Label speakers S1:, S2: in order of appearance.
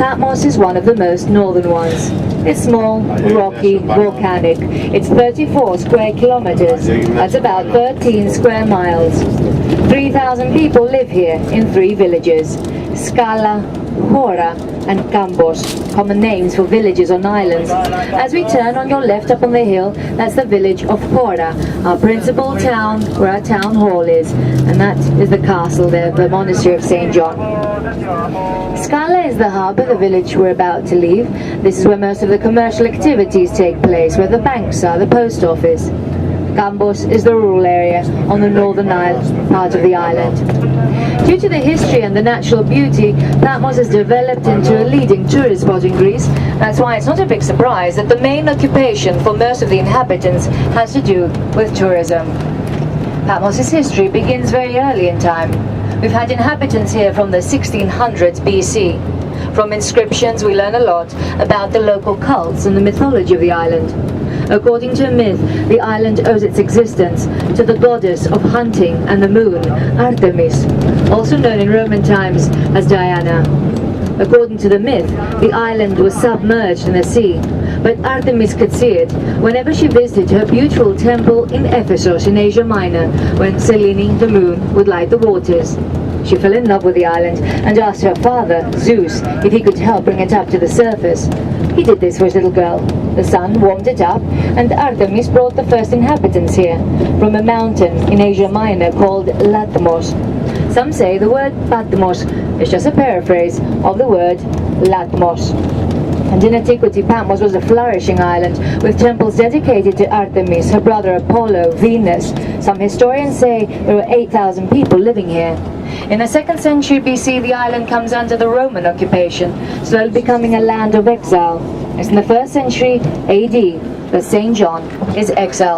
S1: Patmos is one of the most northern ones. It's small, rocky, volcanic. It's 34 square kilometers. That's about 13 square miles. 3,000 people live here in 3 villages: Skala, Hora and Gambos, common names for villages on islands. As we turn on your left up on the hill, that's the village of Hora, our principal town, where our town hall is, and that is the castle there, the monastery of St. John. Skala is the hub of the village we're about to leave. This is where most of the commercial activities take place, where the banks are, the post office. Gambos is the rural area on the northern part of the island. Due to the history and the natural beauty, Patmos has developed into a leading tourist spot in Greece. That's why it's not a big surprise that the main occupation for most of the inhabitants has to do with tourism. Patmos' history begins very early in time. We've had inhabitants here from the 1600s BC. From inscriptions we learn a lot about the local cults and the mythology of the island. According to a myth, the island owes its existence to the goddess of hunting and the moon, Artemis, also known in Roman times as Diana. According to the myth, the island was submerged in the sea, but Artemis could see it whenever she visited her beautiful temple in Ephesus in Asia Minor, when Selene, the moon, would light the waters. She fell in love with the island and asked her father, Zeus, if he could help bring it up to the surface. He did this for his little girl. The sun warmed it up, and Artemis brought the first inhabitants here, from a mountain in Asia Minor called Latmos. Some say the word Patmos is just a paraphrase of the word Latmos. And in antiquity, Patmos was a flourishing island with temples dedicated to Artemis, her brother Apollo, Venus. Some historians say there were 8,000 people living here. In the 2nd century BC, the island comes under the Roman occupation, slowly becoming a land of exile. It's in the 1st century AD that St. John is exiled.